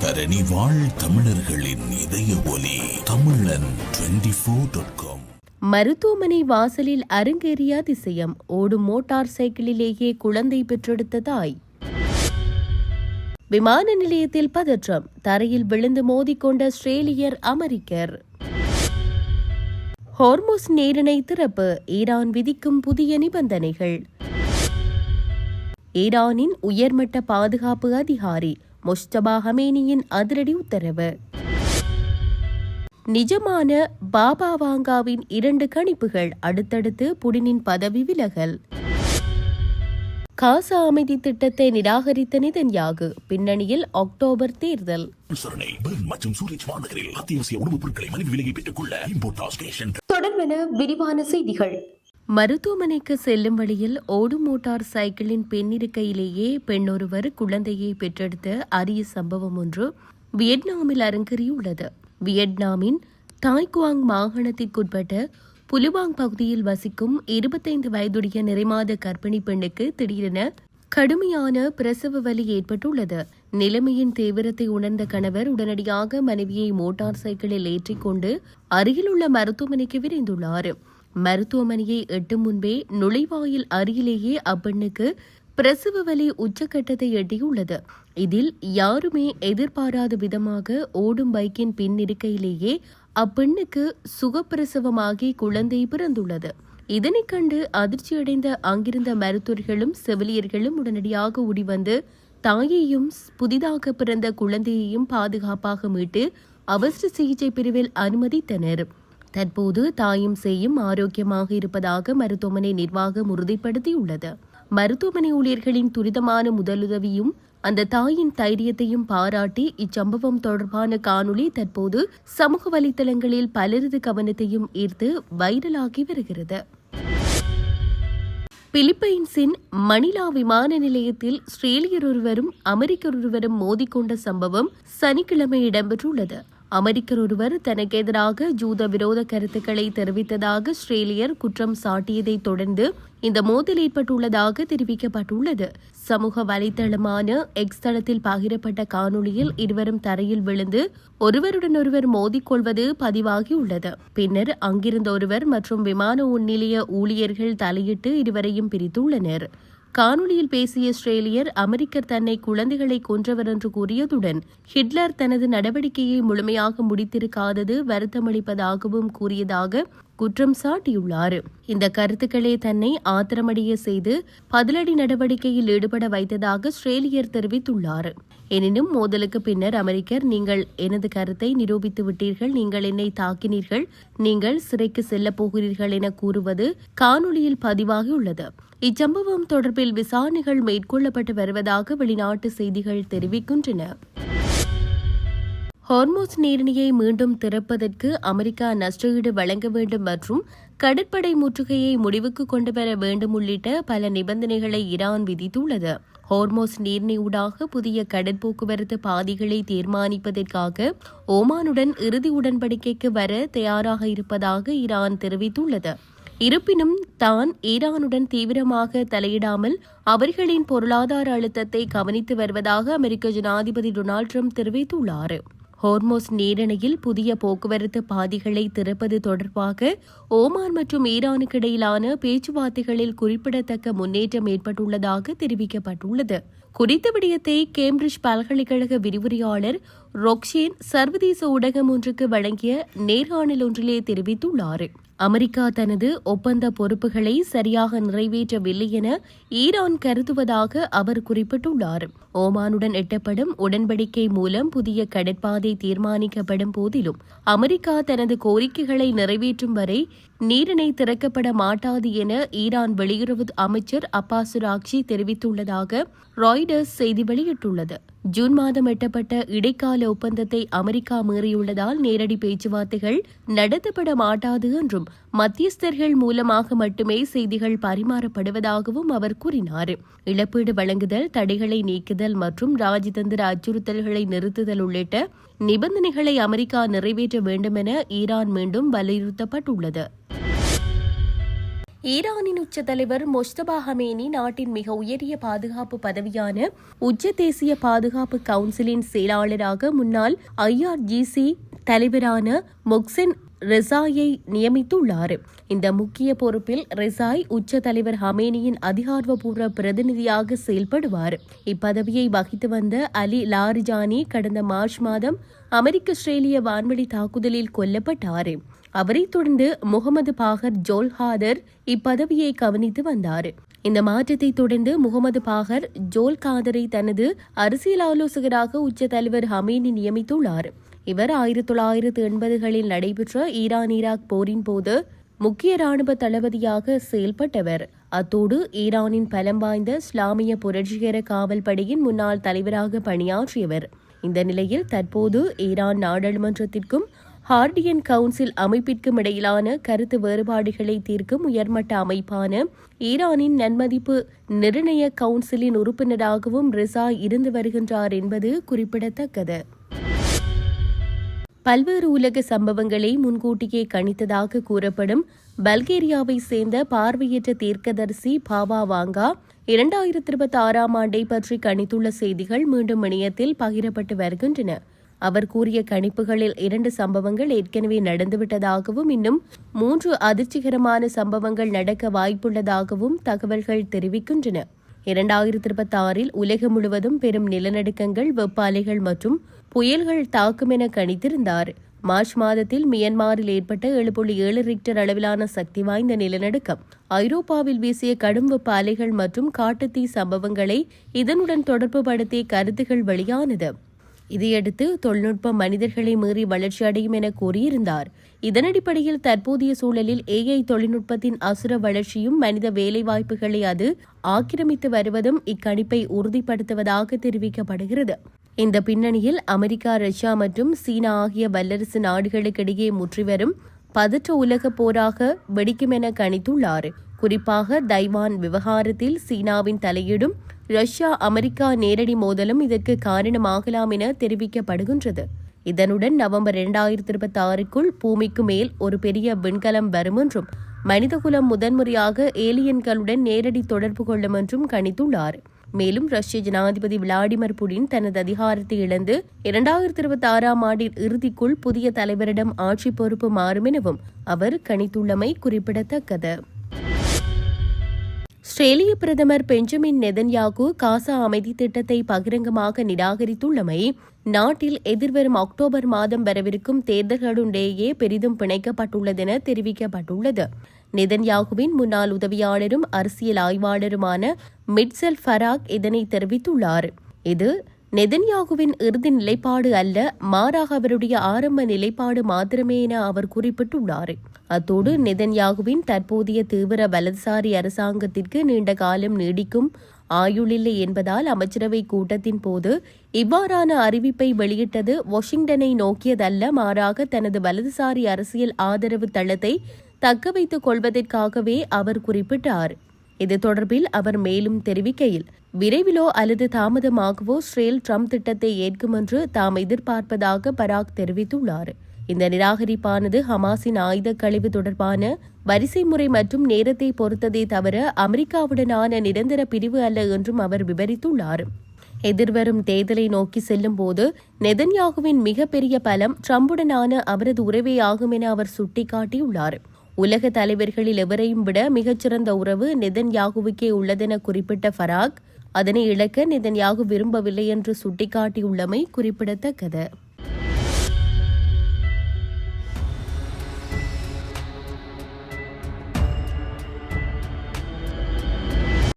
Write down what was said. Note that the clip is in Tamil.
தரணி வாழ் தமிழர்களின் இதய ஒலி தமிழன் 24.com. மருத்துவமனை வாசலில் அரங்கேறிய அதிசயம். ஓடும் மோட்டார் சைக்கிளிலேயே குழந்தை பெற்றெடுத்த தாய். விமான நிலையத்தில் பதற்றம். தரையில் விழுந்து மோதிக்கொண்ட ஆஸ்திரேலியர் அமெரிக்கர். ஹோர்முஸ் நீரிணை திறப்பு. ஈரான் விதிக்கும் புதிய நிபந்தனைகள். ஈரானின் உயர்மட்ட பாதுகாப்பு அதிகாரி முஸ்தபா ஹமேனியின் அதிரடி உத்தரவு. நிஜமான பாபா வாங்காவின் 2 கணிப்புகள். அடுத்தடுத்து புடினின் பதவி விலகல். காசா அமைதி திட்டத்தை நிராகரித்த நெதன்யாகு. பின்னணியில் அக்டோபர் தேர்தல். தொடர்பென விரிவான செய்திகள். மருத்துவமனைக்கு செல்லும் வழியில் ஓடும் மோட்டார் சைக்கிளின் பெண்ணிருக்கையிலேயே பெண்ணொருவர் குழந்தையை பெற்றெடுத்த அரிய சம்பவம் ஒன்று வியட்நாமில் அரங்கேறியுள்ளது. வியட்நாமின் தாய்குவாங் மாகாணத்திற்குட்பட்ட புலுவாங் பகுதியில் வசிக்கும் 25 வயதுடைய நிறைமாத கர்ப்பிணி பெண்ணுக்கு திடீரென கடுமையான பிரசவ வலி ஏற்பட்டுள்ளது. நிலைமையின் தீவிரத்தை உணர்ந்த கணவர் உடனடியாக மனைவியை மோட்டார் சைக்கிளில் ஏற்றிக்கொண்டு அருகிலுள்ள மருத்துவமனைக்கு விரைந்துள்ளார். மருத்துவமனையை எட்டும் முன்பே நுழைவாயில் அருகிலேயே அப்பெண்ணுக்கு பிரசவ வலி உச்சக்கட்டத்தை எட்டியுள்ளது. இதில் யாருமே எதிர்பாராத விதமாக ஓடும் பைக்கின் பின் இருக்கையிலேயே அப்பெண்ணுக்கு சுகப்பிரசவமாகி குழந்தை பிறந்துள்ளது. இதனைக் கண்டு அதிர்ச்சியடைந்த அங்கிருந்த மருத்துவர்களும் செவிலியர்களும் உடனடியாக ஓடிவந்து தாயையும் புதிதாக பிறந்த குழந்தையையும் பாதுகாப்பாக மீட்டு அவசர சிகிச்சை பிரிவில் அனுமதித்தனர். தற்போது தாயும் சேயும் ஆரோக்கியமாக இருப்பதாக மருத்துவமனை நிர்வாகம் உறுதிப்படுத்தியுள்ளது. மருத்துவமனை ஊழியர்களின் துரிதமான முதலுதவியும் அந்த தாயின் தைரியத்தையும் பாராட்டி இச்சம்பவம் தொடர்பான காணொளி தற்போது சமூக வலைதளங்களில் பலரது கவனத்தையும் ஈர்த்து வைரலாகி வருகிறது. பிலிப்பைன்ஸின் மணிலா விமான நிலையத்தில் ஆஸ்திரேலியர் ஒருவரும் அமெரிக்கர் ஒருவரும் மோதிக்கொண்ட சம்பவம் சனிக்கிழமை இடம்பெற்றுள்ளது. அமெரிக்கர் ஒருவர் தனக்கு எதிராக ஜூத விரோத கருத்துக்களை தெரிவித்ததாக ஆஸ்திரேலியர் குற்றம் சாட்டியதை தொடர்ந்து இந்த மோதல் ஏற்பட்டுள்ளதாக தெரிவிக்கப்பட்டுள்ளது. சமூக வலைதளமான எக்ஸ் தளத்தில் பகிரப்பட்ட காணொளியில் இருவரும் தரையில் விழுந்து ஒருவருடன் ஒருவர் மோதிக்கொள்வது பதிவாகியுள்ளது. பின்னர் அங்கிருந்த ஒருவர் மற்றும் விமான நிலைய ஊழியர்கள் தலையிட்டு இருவரையும் பிரித்துள்ளனர். காணொலியில் பேசிய ஆஸ்திரேலியர் அமெரிக்கர் தன்னை குழந்தைகளை கொன்றவர் என்று கூறியதுடன் ஹிட்லர் தனது நடவடிக்கையை முழுமையாக முடித்திருக்காதது வருத்தமளிப்பதாகவும் கூறியதாக குற்றம் சாட்டியுள்ளார். இந்த கருத்துக்களே தன்னை ஆத்திரமடைய செய்து பதிலடி நடவடிக்கையில் ஈடுபட வைத்ததாக ஆஸ்திரேலியர் தெரிவித்துள்ளார். எனினும் மோதலுக்கு பின்னர் அமெரிக்கர், நீங்கள் எனது கருத்தை நிரூபித்து விட்டீர்கள், நீங்கள் என்னை தாக்கினீர்கள், நீங்கள் சிறைக்கு செல்லப் போகிறீர்கள் என கூறுவது காணொலியில் பதிவாகியுள்ளது. இச்சம்பவம் தொடர்பில் விசாரணைகள் மேற்கொள்ளப்பட்டு வருவதாக வெளிநாட்டு செய்திகள் தெரிவிக்கின்றன. ஹோர்முஸ் நீரிணையை மீண்டும் திறப்பதற்கு அமெரிக்கா நஷ்டஈடு வழங்க வேண்டும் மற்றும் கடற்படை முற்றுகையை முடிவுக்கு கொண்டுவர வேண்டும் உள்ளிட்ட பல நிபந்தனைகளை ஈரான் விதித்துள்ளது. ஹோர்முஸ் நீரிணை ஊடாக புதிய கடற்போக்குவரத்து பாதைகளை தீர்மானிப்பதற்காக ஓமானுடன் இறுதி உடன்படிக்கைக்கு வர தயாராக இருப்பதாக ஈரான் தெரிவித்துள்ளது. இருப்பினும் தான் ஈரானுடன் தீவிரமாக தலையிடாமல் அவர்களின் பொருளாதார அழுத்தத்தை கவனித்து வருவதாக அமெரிக்க ஜனாதிபதி டொனால்ட் ட்ரம்ப் தெரிவித்துள்ளார். ஹோர்முஸ் நீரிணையில் புதிய போக்குவரத்து பாதைகளை திறப்பது தொடர்பாக ஓமான் மற்றும் ஈரானுக்கு இடையிலான பேச்சுவார்த்தைகளில் குறிப்பிடத்தக்க முன்னேற்றம் ஏற்பட்டுள்ளதாக தெரிவிக்கப்பட்டுள்ளது. குறித்த விடயத்தை கேம்பிரிட்ஜ் பல்கலைக்கழக விரிவுரையாளர் ரொக்ஷேன் சர்வதேச ஊடகம் ஒன்றுக்கு வழங்கிய நேர்காணல் ஒன்றிலே தெரிவித்துள்ளார். அமெரிக்கா தனது ஒப்பந்த பொறுப்புகளை சரியாக நிறைவேற்றவில்லை என ஈரான் கருதுவதாக அவர் குறிப்பிட்டுள்ளார். ஓமானுடன் எட்டப்படும் உடன்படிக்கை மூலம் புதிய கடற்பாதை தீர்மானிக்கப்படும் போதிலும் அமெரிக்கா தனது கோரிக்கைகளை நிறைவேற்றும் வரை நீரிணை திறக்கப்பட மாட்டாது என ஈரான் வெளியுறவு அமைச்சர் அப்பாஸ் ராக்ஷி தெரிவித்துள்ளதாக ராய்டர்ஸ் செய்தி வெளியிட்டுள்ளது. ஜூன் மாதம் எட்டப்பட்ட இடைக்கால ஒப்பந்தத்தை அமெரிக்கா மீறியுள்ளதால் நேரடி பேச்சுவார்த்தைகள் நடத்தப்பட மாட்டாது என்றும் மத்தியஸ்தர்கள் மூலமாக மட்டுமே செய்திகள் பரிமாறப்படுவதாகவும் அவர் கூறினார். இழப்பீடு வழங்குதல், தடைகளை நீக்குதல் மற்றும் ராஜதந்திர அச்சுறுத்தல்களை நிறுத்துதல் உள்ளிட்ட நிபந்தனைகளை அமெரிக்கா நிறைவேற்ற வேண்டும் என ஈரான் மீண்டும் வலியுறுத்தப்பட்டுள்ளது. ஈரானின் உச்ச தலைவர் மொஸ்தபா ஹமேனி நாட்டின் மிக உயரிய பாதுகாப்பு பதவியான உச்ச தேசிய பாதுகாப்பு கவுன்சிலின் செயலாளராக முன்னாள் IRGC தலைவரான மொக்சென் ரெசாயை நியமித்துள்ளார். இந்த முக்கிய பொறுப்பில் ரெசாய் உச்ச தலைவர் ஹமேனியின் அதிகாரப்பூர்வ பிரதிநிதியாக செயல்படுவார். இப்பதவியை வகித்து வந்த அலி லாரிஜானி கடந்த மார்ச் மாதம் அமெரிக்க-ஆஸ்திரேலிய வான்வழி தாக்குதலில் கொல்லப்பட்டார். அவரைத் தொடர்ந்து முகமது பாகர் ஜோல்ஹாதர் இப்பதவியை கவனித்து வந்தார். இந்த மாற்றத்தை தொடர்ந்து முகமது பாகர் ஜோல்காதரை தனது அரசியல் ஆலோசகராக உச்ச தலைவர் ஹமேனி நியமித்துள்ளார். இவர் 1980களில் நடைபெற்ற ஈரான்-ஈராக் போரின் போது முக்கிய ராணுவ தளபதியாக செயல்பட்டவர். அத்தோடு ஈரானின் பலம் வாய்ந்த இஸ்லாமிய புரட்சிகர காவல் படையின் முன்னாள் தலைவராக பணியாற்றியவர். இந்த நிலையில் தற்போது ஈரான் நாடாளுமன்றத்திற்கும் ஹார்டியன் கவுன்சில் அமைப்பிற்கும் இடையிலான கருத்து வேறுபாடுகளை தீர்க்கும் உயர்மட்ட அமைப்பான ஈரானின் நன்மதிப்பு நிர்ணய கவுன்சிலின் உறுப்பினராகவும் ரெசா இருந்து வருகின்றார் என்பது குறிப்பிடத்தக்கது. பல்வேறு உலக சம்பவங்களை முன்கூட்டியே கணித்ததாக கூறப்படும் பல்கேரியாவை சேர்ந்த பார்வையற்ற தீர்க்கதரிசி பாவா வாங்கா 2026ஆம் ஆண்டை பற்றி கணித்துள்ள செய்திகள் மீண்டும் இணையத்தில் பகிரப்பட்டு வருகின்றன. அவர் கூறிய கணிப்புகளில் 2 சம்பவங்கள் ஏற்கனவே நடந்துவிட்டதாகவும் இன்னும் 3 அதிர்ச்சிகரமான சம்பவங்கள் நடக்க வாய்ப்புள்ளதாகவும் தகவல்கள் தெரிவிக்கின்றன. 2026இல் உலகம் முழுவதும் பெரும் நிலநடுக்கங்கள், வெப்ப அலைகள் மற்றும் புயல்கள் தாக்கும் என கணித்திருந்தார். மார்ச் மாதத்தில் மியன்மாரில் ஏற்பட்ட 7.7 ரிக்டர் அளவிலான சக்தி வாய்ந்த நிலநடுக்கம் ஐரோப்பாவில் வீசிய கடும் வெப்ப அலைகள் மற்றும் காட்டுத்தீ சம்பவங்களை இதனுடன் தொடர்புபடுத்திய கருத்துகள் வெளியானது. இதையடுத்து தொழில்நுட்பம் மனிதர்களை மீறி வளர்ச்சியடையும் என கூறியிருந்தார். இதன் அடிப்படையில் தற்போதைய சூழலில் AI தொழில்நுட்பத்தின் அசுர வளர்ச்சியும் மனித வேலைவாய்ப்புகளை அது ஆக்கிரமித்து வருவதும் இக்கணிப்பை உறுதிப்படுத்துவதாக தெரிவிக்கப்படுகிறது. இந்த பின்னணியில் அமெரிக்கா, ரஷ்யா மற்றும் சீனா ஆகிய வல்லரசு நாடுகளுக்கிடையே முற்றிவரும் பதற்ற உலக போராக வெடிக்கும் என கணித்துள்ளார். குறிப்பாக தைவான் விவகாரத்தில் சீனாவின் தலையீடும் ரஷ்யா அமெரிக்கா நேரடி மோதலும் இதற்கு காரணமாகலாம் என தெரிவிக்கப்படுகின்றது. இதனுடன் நவம்பர் 2026க்குள் பூமிக்கு மேல் ஒரு பெரிய விண்கலம் வரும் என்றும் மனிதகுலம் முதன்முறையாக ஏலியன்களுடன் நேரடி தொடர்பு கொள்ளும் என்றும் கணித்துள்ளார். மேலும் ரஷ்ய ஜனாதிபதி விளாடிமிர் புடின் தனது அதிகாரத்தை இழந்து 2026ஆம் ஆண்டின் இறுதிக்குள் புதிய தலைவரிடம் ஆட்சி பொறுப்பு மாறும் எனவும் அவர் கணித்துள்ளமை குறிப்பிடத்தக்கது. ஆஸ்திரேலிய பிரதமர் பெஞ்சமின் நெதன்யாகு காசா அமைதி திட்டத்தை பகிரங்கமாக நிராகரித்துள்ளமை நாட்டில் எதிர்வரும் அக்டோபர் மாதம் வரவிருக்கும் தேர்தல்களுடனேயே பெரிதும் பிணைக்கப்பட்டுள்ளதென தெரிவிக்கப்பட்டுள்ளது. நெதன்யாகுவின் முன்னாள் உதவியாளரும் அரசியல் ஆய்வாளருமான மிட்செல் ஃபராக் இதனை தெரிவித்துள்ளார். இது நெதன்யாகுவின் இறுதி நிலைப்பாடு அல்ல, மாறாக அவருடைய ஆரம்ப நிலைப்பாடு மாத்திரமே என அவர் குறிப்பிட்டுள்ளார். அத்தோடு நெதன்யாகுவின் தற்போதைய தீவிர வலதுசாரி அரசாங்கத்திற்கு நீண்ட காலம் நீடிக்கும் ஆயுளில்லை என்பதால் அமைச்சரவை கூட்டத்தின் போது இவ்வாறான அறிவிப்பை வெளியிட்டது வாஷிங்டனை நோக்கியதல்ல, மாறாக தனது வலதுசாரி அரசியல் ஆதரவு தளத்தை தக்க வைத்துக் கொள்வதற்காகவே அவர் குறிப்பிட்டார். இது தொடர்பில் அவர் மேலும் தெரிவிக்கையில், விரைவிலோ அல்லது தாமதமாகவோ இஸ்ரேல் ட்ரம்ப் திட்டத்தை ஏற்கும் என்று தாம் எதிர்பார்ப்பதாக பராக் தெரிவித்துள்ளார். இந்த நிராகரிப்பானது ஹமாஸின் ஆயுத கழிவு தொடர்பான வரிசை முறை மற்றும் நேரத்தை பொறுத்ததே தவிர அமெரிக்காவுடனான நிரந்தர பிரிவு அல்ல என்றும் அவர் விவரித்துள்ளார். எதிர்வரும் தேர்தலை நோக்கி செல்லும் போது நெதன்யாகுவின் மிகப்பெரிய பலம் ட்ரம்புடனான அவரது உறவே ஆகும் என அவர் சுட்டிக்காட்டியுள்ளார். உலக தலைவர்களில் எவரையும் விட மிகச்சிறந்த உறவு நெதன்யாகுவுக்கே உள்ளதென குறிப்பிட்ட ஃபராக், அதனை இழக்க நெதன்யாகு விரும்பவில்லை என்று சுட்டிக்காட்டியுள்ளமை குறிப்பிடத்தக்கது.